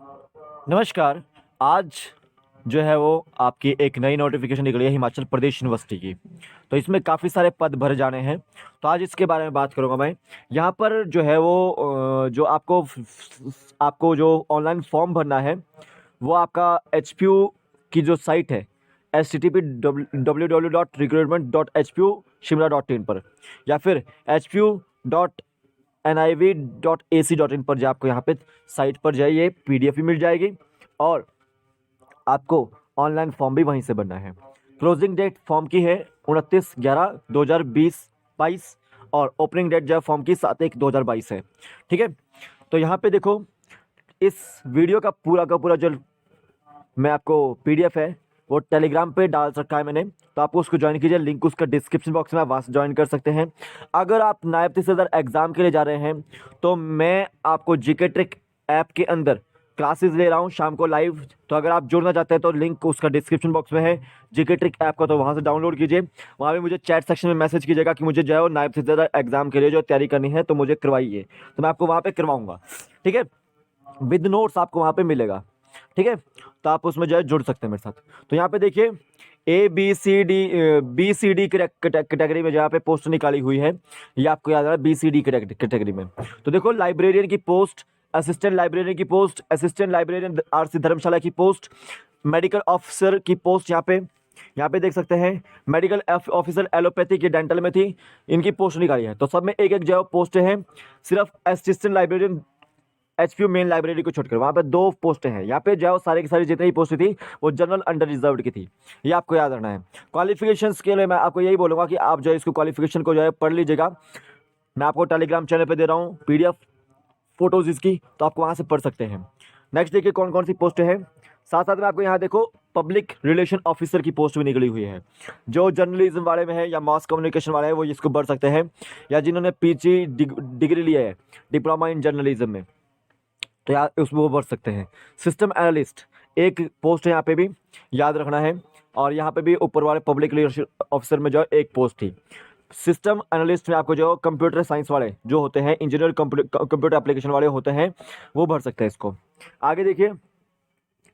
नमस्कार। आज जो है वो आपकी एक नई नोटिफिकेशन निकली है हिमाचल प्रदेश यूनिवर्सिटी की। तो इसमें काफ़ी सारे पद भरे जाने हैं। तो आज इसके बारे में बात करूंगा मैं। यहाँ पर जो है वो जो आपको जो ऑनलाइन फॉर्म भरना है वो आपका एचपीयू की जो साइट है http://www.recruitment.hpu.shimla.in पर, या फिर hpu.niv.ac.in पर जो आपको यहाँ पे साइट पर जाइए, पीडीएफ भी मिल जाएगी और आपको ऑनलाइन फॉर्म भी वहीं से भरना है। क्लोजिंग डेट फॉर्म की है 29/11/2022 और ओपनिंग डेट जो है फॉर्म की 7/1/2022 है। ठीक है, तो यहाँ पे देखो, इस वीडियो का पूरा जो मैं आपको पीडीएफ है वो टेलीग्राम पे डाल रखा है मैंने, तो आपको उसको ज्वाइन कीजिए। लिंक उसका डिस्क्रिप्शन बॉक्स में, आप वहाँ से ज्वाइन कर सकते हैं। अगर आप नायब तहसीलदार एग्जाम के लिए जा रहे हैं तो मैं आपको जीके ट्रिक ऐप के अंदर क्लासेस ले रहा हूँ शाम को लाइव। तो अगर आप जुड़ना चाहते हैं तो लिंक उसका डिस्क्रिप्शन बॉक्स में है जीके ट्रिक ऐप का, तो वहाँ से डाउनलोड कीजिए। वहाँ पे मुझे चैट सेक्शन में मैसेज कीजिएगा कि मुझे जो है वो नायब तहसीलदार एग्जाम के लिए जो तैयारी करनी है तो मुझे करवाइए, तो मैं आपको वहाँ पे करवाऊंगा। ठीक है, विद नोट्स आपको वहाँ पे मिलेगा। ठीक है, तो आप उसमें जो है जुड़ सकते हैं मेरे साथ। तो यहाँ पे देखिए, बी सी डी कैटेगरी में जहाँ पे पोस्ट निकाली हुई है, ये आपको याद है, बी सी डी कैटेगरी में। तो देखो, लाइब्रेरियन की पोस्ट, असिस्टेंट लाइब्रेरियन की पोस्ट, असिस्टेंट लाइब्रेरियन आरसी धर्मशाला की पोस्ट, मेडिकल ऑफिसर की पोस्ट यहाँ पे देख सकते हैं। मेडिकल ऑफिसर एलोपैथी की डेंटल में थी, इनकी पोस्ट निकाली है। तो सब में एक एक जो पोस्ट है। सिर्फ assistant librarian HPU main library को छोड़कर वहाँ पे 2 पोस्टें हैं। यहाँ पे जो सारी की सारी जितनी ही पोस्टें थी वो जनरल अंडर रिजर्व की थी, ये आपको याद रखना है। क्वालिफिकेशंस के लिए मैं आपको यही बोलूँगा कि आप जो है इसको क्वालिफिकेशन को जो है पढ़ लीजिएगा। मैं आपको टेलीग्राम चैनल पे दे रहा हूँ पीडीएफ फोटोज इसकी, तो आपको वहाँ से पढ़ सकते हैं। नेक्स्ट देखिए कौन कौन सी पोस्टें हैं। साथ साथ में आपको यहाँ देखो, पब्लिक रिलेशन ऑफिसर की पोस्ट भी निकली हुई है। जो जर्नलिज्म वाले में है या मास कम्युनिकेशन वाले हैं वो इसको भर सकते हैं, या जिन्होंने पीजी डिग्री लिया है डिप्लोमा इन जर्नलिज्म में, तो यार उसमें वो भर सकते हैं। सिस्टम एनालिस्ट एक पोस्ट है, यहाँ पे भी याद रखना है। और यहाँ पे भी ऊपर वाले पब्लिक रिलेशन ऑफिसर में जो एक पोस्ट थी। सिस्टम एनालिस्ट में आपको जो कंप्यूटर साइंस वाले जो होते हैं, इंजीनियर कंप्यूटर एप्लीकेशन वाले होते हैं, वो भर सकते हैं इसको। आगे देखिए,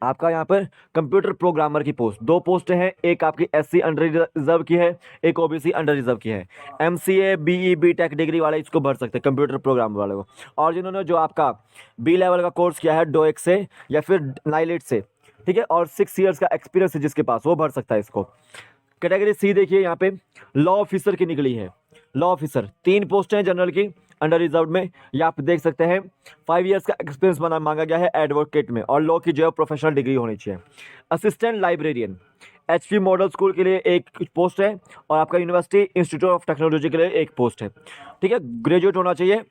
आपका यहाँ पर कंप्यूटर प्रोग्रामर की पोस्ट, 2 पोस्ट हैं। एक आपकी एससी अंडर रिजर्व की है, एक ओबीसी अंडर रिजर्व की है। MCA BE B tech degree वाले इसको भर सकते हैं, कंप्यूटर प्रोग्राम वाले को। और जिन्होंने जो आपका बी लेवल का कोर्स किया है डोएक से या फिर नाइलेट से, ठीक है, और 6 ईयर्स का एक्सपीरियंस है जिसके पास, वो भर सकता है इसको। कैटेगरी सी देखिए, यहाँ पे लॉ ऑफिसर की निकली है। लॉ ऑफिसर 3 पोस्ट हैं जनरल की अंडर रिजर्व में, ये आप देख सकते हैं। 5 ईयर्स का एक्सपीरियंस बना मांगा गया है एडवोकेट में, और लॉ की जो है प्रोफेशनल डिग्री होनी चाहिए। Assistant librarian HP model school के लिए एक पोस्ट है, और आपका यूनिवर्सिटी इंस्टीट्यूट ऑफ टेक्नोलॉजी के लिए एक पोस्ट है। ठीक है, ग्रेजुएट होना चाहिए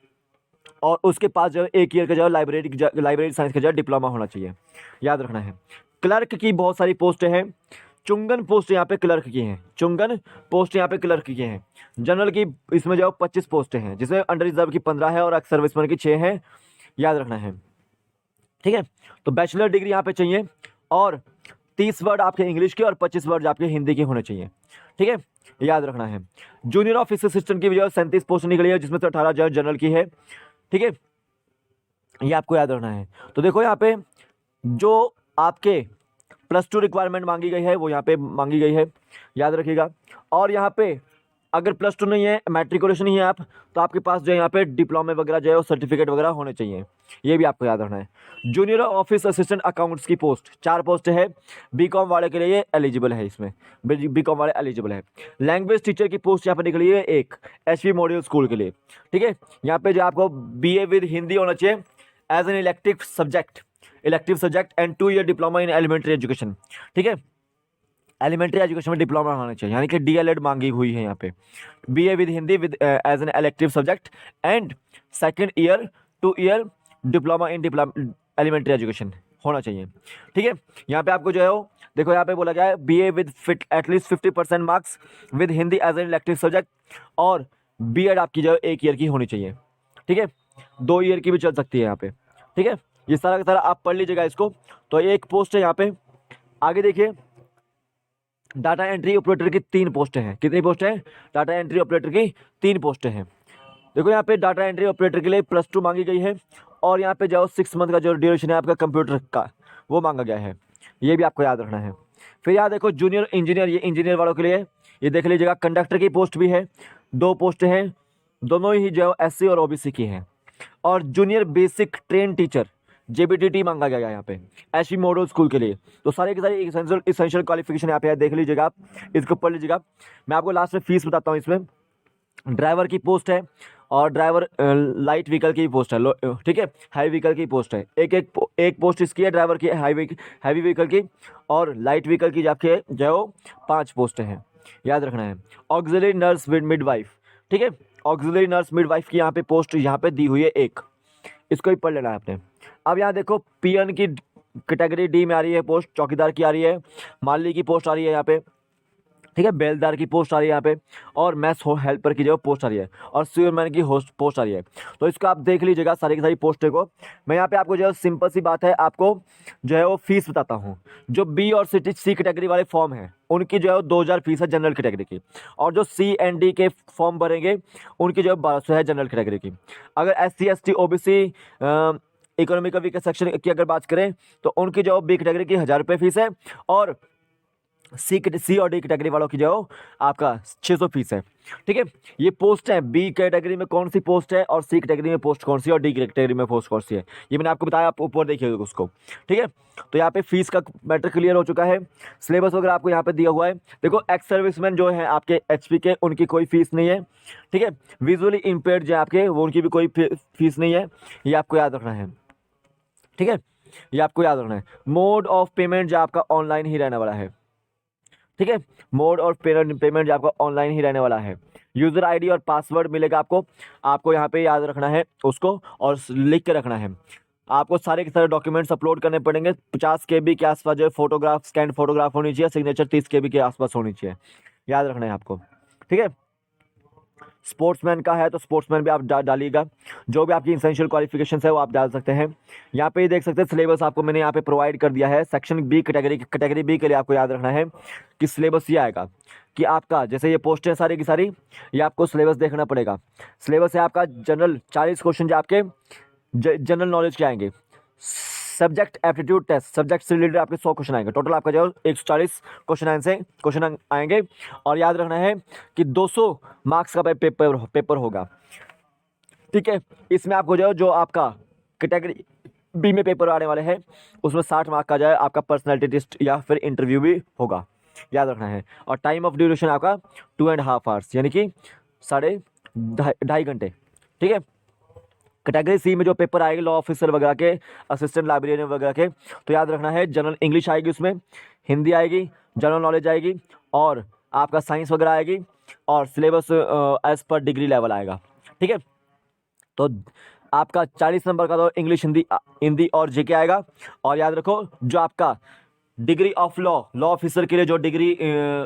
और उसके पास जो है 1 ईयर का जो है लाइब्रेरी साइंस का जो है डिप्लोमा होना चाहिए, याद रखना है। क्लर्क की बहुत सारी पोस्टें हैं। चुंगन पोस्ट यहाँ पे क्लर्क की हैं, चुंगन पोस्ट यहाँ पे क्लर्क की हैं। जनरल की इसमें जो 25 पोस्टें हैं, जिसमें अंडर रिजर्व की 15 है और एक्स सर्विसमैन की 6 है, याद रखना है। ठीक है, तो बैचलर डिग्री यहाँ पे चाहिए, और 30 वर्ड आपके इंग्लिश के और 25 वर्ड आपके हिंदी के होने चाहिए। ठीक है, याद रखना है। जूनियर ऑफिस असिस्टेंट की जो 37 पोस्ट निकली है, जिसमें से 18 जो है जनरल की है। ठीक है, ये आपको याद रखना है। तो देखो, यहाँ पे जो आपके +2 रिक्वायरमेंट मांगी गई है वो यहाँ पे मांगी गई है, याद रखिएगा। और यहाँ पे अगर +2 नहीं है, मैट्रिकुलेशन ही है आप, तो आपके पास जो है यहाँ पे डिप्लोमे वगैरह जो है वो सर्टिफिकेट वगैरह होने चाहिए, ये भी आपको याद रखना है। जूनियर ऑफिस असिस्टेंट अकाउंट्स की पोस्ट 4 पोस्ट है। बीकॉम वाले के लिए ये एलिजिबल है, इसमें बीकॉम वाले एलिजिबल है। लैंग्वेज टीचर की पोस्ट यहाँ पे निकली है एक, एचपी मॉड्यूल स्कूल के लिए। ठीक है, यहाँ पे जो आपको बीए विद हिंदी होना चाहिए as an elective subject and 2 year diploma in elementary education. ठीक है, एलिमेंट्री एजुकेशन में डिप्लोमा होना चाहिए, यानी कि डीएलएड मांगी हुई है यहाँ पे। BA with Hindi with as an elective subject and 2nd year 2 year diploma in elementary education होना चाहिए। ठीक है, यहाँ पे आपको जो है वो देखो, यहाँ पे बोला गया है BA with at least 50% marks with Hindi as an elective subject, और बीएड आपकी जो है 1 ईयर की होनी चाहिए। ठीक है, 2 ईयर की भी चल सकती है यहाँ पे। ठीक है, ये सारा का सारा आप पढ़ लीजिएगा इसको। तो एक पोस्ट है यहाँ पे। आगे देखिए, डाटा एंट्री ऑपरेटर की 3 पोस्टें हैं। कितनी पोस्टें हैं? डाटा एंट्री ऑपरेटर की 3 पोस्टें हैं। देखो, यहाँ पे डाटा एंट्री ऑपरेटर के लिए +2 मांगी गई है, और यहाँ पे जो 6 मंथ का जो ड्यूरेशन है आपका कंप्यूटर का वो मांगा गया है, ये भी आपको याद रखना है। फिर यहाँ देखो जूनियर इंजीनियर, ये इंजीनियर वालों के लिए ये देख लीजिएगा। कंडक्टर की पोस्ट भी है, 2 पोस्ट हैं, दोनों ही जो एससी और ओबीसी की हैं। और जूनियर बेसिक ट्रेन टीचर जेबीटीटी मांगा गया है यहाँ पे एचपी मॉडल स्कूल के लिए। तो सारे के सारे इसेंशियल क्वालिफिकेशन यहाँ पे है, देख लीजिएगा आप, इसको पढ़ लीजिएगा। मैं आपको लास्ट में फीस बताता हूँ। इसमें ड्राइवर की पोस्ट है और ड्राइवर लाइट व्हीकल की पोस्ट है, ठीक है, हैवी व्हीकल की पोस्ट है। एक पोस्ट इसकी है ड्राइवर की हैवी व्हीकल की, और लाइट व्हीकल की जाके जो 5 पोस्ट हैं, याद रखना है। ऑक्सिलरी नर्स मिडवाइफ, ठीक है, ऑक्सिलरी नर्स मिडवाइफ की यहाँ पे पोस्ट यहाँ पे दी हुई है एक, इसको ही पढ़ लेना है आपने। अब यहाँ देखो पीएन की कैटेगरी डी में आ रही है पोस्ट, चौकीदार की आ रही है, माली की पोस्ट आ रही है यहाँ पे, ठीक है, बेलदार की पोस्ट आ रही है यहाँ पे, और मैथ्स हेल्पर की जो पोस्ट आ रही है, और सीवरमैन की पोस्ट आ रही है। तो इसको आप देख लीजिएगा सारी की सारी पोस्टें को। मैं यहाँ पे आपको जो है सिंपल सी बात है, आपको जो है वो फीस बताता हूँ। जो बी और सी कैटेगरी वाले फॉर्म हैं उनकी जो है 2000 फीस है जनरल कैटेगरी की, और जो सी एंड डी के फॉर्म भरेंगे उनकी जो है 1200 है जनरल कैटेगरी की। अगर SC ST OBC economical weaker section की अगर बात करें तो उनकी जो बी कैटेगरी की 1000 रुपये फीस है, और सी और डी कैटेगरी वालों की जो आपका 600 फीस है, ठीक है। ये पोस्ट है, बी कैटेगरी में कौन सी पोस्ट है और सी कैटेगरी में पोस्ट कौन सी और डी कैटेगरी में पोस्ट कौन सी है, ये मैंने आपको बताया, आप ऊपर देखिए उसको, ठीक है। तो यहाँ पे फीस का मैटर क्लियर हो चुका है। सिलेबस वगैरह आपको यहाँ पे दिया हुआ है। देखो एक्स सर्विसमैन जो है आपके HP के, उनकी कोई फीस नहीं है, ठीक है। विजुअली इम्पेयर्ड जो है आपके, वो उनकी भी कोई फीस नहीं है, ये आपको याद रखना है, ठीक है, ये आपको याद रखना है। मोड ऑफ पेमेंट जो आपका ऑनलाइन ही रहने वाला है, ठीक है, मोड और पेमेंट जो आपका ऑनलाइन ही रहने वाला है। यूज़र आईडी और पासवर्ड मिलेगा आपको यहाँ पे याद रखना है उसको, और लिख के रखना है। आपको सारे के सारे डॉक्यूमेंट्स अपलोड करने पड़ेंगे। 50 KB के आसपास जो है फोटोग्राफ, स्कैन फोटोग्राफ होनी चाहिए, सिग्नेचर 30 KB के आसपास होनी चाहिए, याद रखना है आपको, ठीक है। स्पोर्ट्समैन का है तो स्पोर्ट्समैन भी आप डालिएगा। जो भी आपकी इसेंशियल क्वालिफिकेशन है वो आप डाल सकते हैं। यहाँ पे देख सकते हैं सिलेबस आपको मैंने यहाँ पे प्रोवाइड कर दिया है। सेक्शन बी कैटेगरी बी के लिए आपको याद रखना है कि सिलेबस ये आएगा कि आपका, जैसे ये पोस्ट है सारी की सारी, ये आपको सिलेबस देखना पड़ेगा। सिलेबस है आपका जनरल 40 क्वेश्चन जो आपके जनरल नॉलेज के आएंगे। सब्जेक्ट एप्टीट्यूड टेस्ट, सब्जेक्ट से रिलेटेड आपके 100 क्वेश्चन आएंगे। टोटल आपका जो 140 क्वेश्चन आएंगे। और याद रखना है कि 200 मार्क्स का पेपर होगा, ठीक है। इसमें आपको जो आपका कैटेगरी बी में पेपर आने वाले हैं उसमें 60 मार्क का जो है आपका पर्सनैलिटी टेस्ट या फिर इंटरव्यू भी होगा, याद रखना है। और टाइम ऑफ ड्यूरेशन आपका 2.5 आवर्स, यानी कि 2.5 घंटे, ठीक है। कैटेगरी सी में जो पेपर आएंगे लॉ ऑफिसर वगैरह के, असिस्टेंट लाइब्रेरियन वगैरह के, तो याद रखना है जनरल इंग्लिश आएगी, उसमें हिंदी आएगी, जनरल नॉलेज आएगी, और आपका साइंस वगैरह आएगी, और सिलेबस एज पर डिग्री लेवल आएगा, ठीक है। तो आपका 40 नंबर का तो इंग्लिश, हिंदी और जीके आएगा। और याद रखो जो आपका डिग्री ऑफ लॉ ऑफिसर के लिए जो डिग्री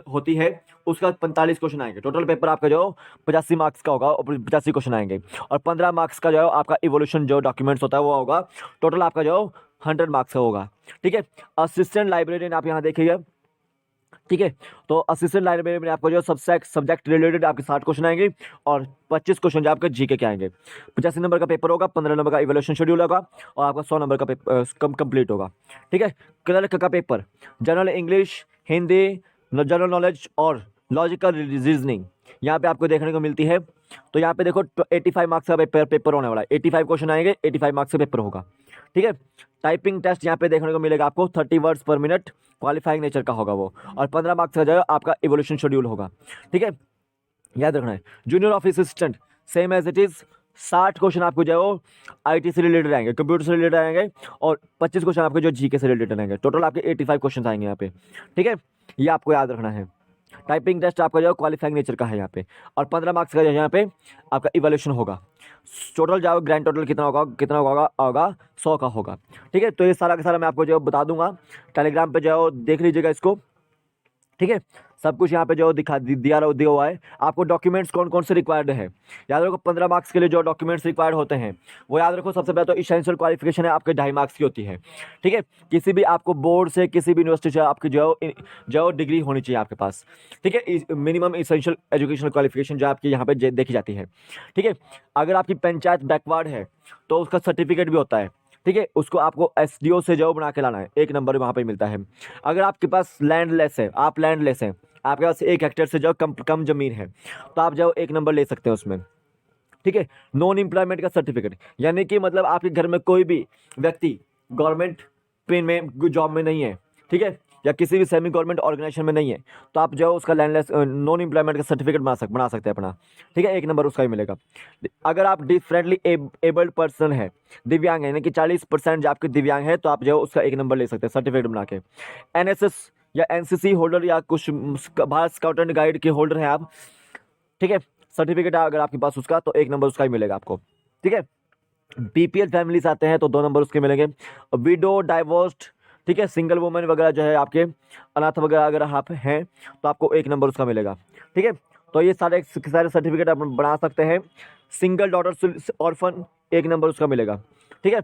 होती है उसका 45 क्वेश्चन आएंगे। टोटल पेपर आपका जो 85 मार्क्स का होगा और 85 क्वेश्चन आएंगे। और 15 मार्क्स का जो है आपका इवोल्यूशन जो डॉक्यूमेंट्स होता है वो होगा। टोटल आपका जो 100 मार्क्स का होगा, ठीक है। असिस्टेंट लाइब्रेरियन आप यहाँ देखिएगा, ठीक है। तो असिस्टेंट लाइब्रेरियन में आपको जो सब्जेक्ट रिलेटेड आपके 60 क्वेश्चन आएंगे और 25 क्वेश्चन जो आपके जीके के आएंगे। 85 नंबर का पेपर होगा, 15 नंबर का इवैल्यूएशन शेड्यूल होगा, और आपका 100 नंबर का पेपर कंप्लीट होगा, ठीक है। क्लर्क का paper general English, Hindi, general knowledge और लॉजिकल रीजनिंग यहाँ पे आपको देखने को मिलती है। तो यहाँ पे देखो 85 मार्क्स का पेपर होने वाला है। 85 क्वेश्चन आएंगे, 85 मार्क्स का पेपर होगा, ठीक है। टाइपिंग टेस्ट यहाँ पे देखने को मिलेगा आपको 30 वर्ड्स पर मिनट, क्वालिफाइंग नेचर का होगा वो, और 15 मार्क्स का जो है आपका इवोल्यूशन शेड्यूल होगा, ठीक है, याद रखना है। Junior office assistant same as it is, 60 question आपको जो है वो IT से रिलेटेड आएंगे, कंप्यूटर से रिलेटेड आएंगे, और 25 क्वेश्चन आपके जो जीके से रिलेटेड आएंगे। टोटल आपके 85 क्वेश्चन आएंगे यहाँ पे, ठीक है, ये आपको याद रखना है। टाइपिंग टेस्ट आपका जो क्वालिफाइंग नेचर का है यहाँ पे, और 15 मार्क्स का जो यहाँ पे आपका इवैल्यूएशन होगा। टोटल जो ग्रैंड टोटल कितना होगा 100 का होगा, ठीक है। तो ये सारा का सारा मैं आपको जो बता दूंगा, टेलीग्राम पे जो देख लीजिएगा इसको, ठीक है। सब कुछ यहाँ पे जो दिया हुआ है। आपको डॉक्यूमेंट्स कौन कौन से रिक्वायर्ड है, याद रखो 15 मार्क्स के लिए जो डॉक्यूमेंट्स रिक्वायर्ड होते हैं वो याद रखो। सबसे पहले तो इसेंशियल क्वालिफिकेशन है आपके 2.5 मार्क्स की होती है, ठीक है। किसी भी आपको बोर्ड से किसी भी यूनिवर्सिटी से आपकी जो डिग्री होनी चाहिए आपके पास, ठीक है। मिनिमम इसेंशियल एजुकेशनल क्वालिफिकेशन जो आपकी यहाँ पे देखी जाती है, ठीक है। अगर आपकी पंचायत बैकवर्ड है तो उसका सर्टिफिकेट भी होता है, ठीक है। उसको आपको एसडीओ से जो बना के लाना है, 1 नंबर वहाँ पे मिलता है। अगर आपके पास लैंडलेस है, आप लैंडलेस हैं, आपके पास 1 हेक्टेयर से जो कम जमीन है, तो आप जो 1 नंबर ले सकते हैं उसमें, ठीक है। नॉन एम्प्लॉयमेंट का सर्टिफिकेट, यानी कि मतलब आपके घर में कोई भी व्यक्ति गवर्नमेंट पिन में जॉब में नहीं है, ठीक है, या किसी भी सेमी गवर्नमेंट ऑर्गेनाइजेशन में नहीं है, तो आप जो उसका लैंडलेस नॉन एम्प्लॉयमेंट का सर्टिफिकेट बना सकते हैं अपना, ठीक है। 1 नंबर उसका ही मिलेगा। अगर आप डिफरेंटली एबल्ड पर्सन है, दिव्यांग है, यानी कि 40% जो आपके दिव्यांग है, तो आप जो उसका 1 नंबर ले सकते हैं सर्टिफिकेट बना के। एनएसएस या एनसीसी होल्डर या कुछ भारत स्काउट एंड गाइड के होल्डर हैं आप, ठीक है, सर्टिफिकेट अगर आपके पास उसका, तो 1 नंबर उसका ही मिलेगा आपको, ठीक है। बीपीएल फैमिलीज आते हैं तो 2 नंबर उसके मिलेंगे। विडो, डाइवोर्स्ड, ठीक है, सिंगल वुमेन वगैरह जो है आपके, अनाथ वगैरह अगर आप हैं तो आपको 1 नंबर उसका मिलेगा, ठीक है। तो ये सारे सर्टिफिकेट आप बना सकते हैं। सिंगल डॉटर ऑर्फन 1 नंबर उसका मिलेगा, ठीक है।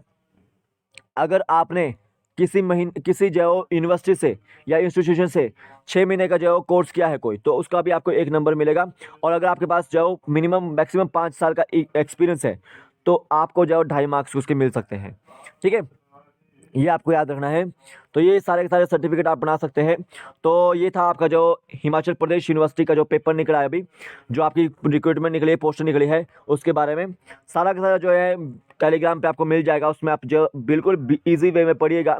अगर आपने किसी जो यूनिवर्सिटी से या इंस्टीट्यूशन से 6 महीने का जो कोर्स किया है कोई, तो उसका भी आपको 1 नंबर मिलेगा। और अगर आपके पास जो मैक्सिमम 5 साल का एक्सपीरियंस है, तो आपको जो 2.5 मार्क्स उसके मिल सकते हैं, ठीक है। ये आपको याद रखना है। तो ये सारे के सारे सर्टिफिकेट आप बना सकते हैं। तो ये था आपका जो हिमाचल प्रदेश यूनिवर्सिटी का जो पेपर निकला है अभी, जो आपकी रिक्रूटमेंट निकली है, पोस्ट निकली है, उसके बारे में सारा का सारा जो है टेलीग्राम पे आपको मिल जाएगा। उसमें आप जो बिल्कुल ईजी वे में पढ़िएगा,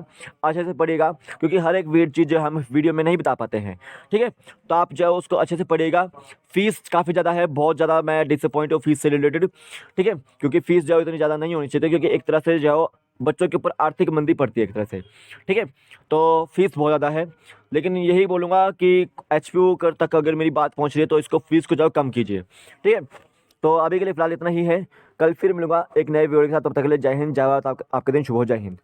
अच्छे से पढ़िएगा, क्योंकि हर एक वीड चीज़ जो हम वीडियो में नहीं बता पाते हैं, ठीक है। तो आप जो उसको अच्छे से पढ़िएगा। फीस काफ़ी ज़्यादा है, बहुत ज़्यादा मैं डिसअपॉइंट हूँ फीस से रिलेटेड, ठीक है, क्योंकि फीस जो इतनी ज़्यादा नहीं होनी चाहिए, क्योंकि एक तरह से जो बच्चों के ऊपर आर्थिक मंदी पड़ती है एक तरह से, ठीक है। तो फीस बहुत ज़्यादा है, लेकिन यही बोलूँगा कि एचपीयू तक अगर मेरी बात पहुँच रही है तो इसको फीस को जो कम कीजिए, ठीक है। तो अभी के लिए फ़िलहाल इतना ही है। कल फिर मिलूंगा एक नए वीडियो के साथ, तब तक के लिए जय हिंद, जय भारत। आपका दिन शुभ हो, जय हिंद।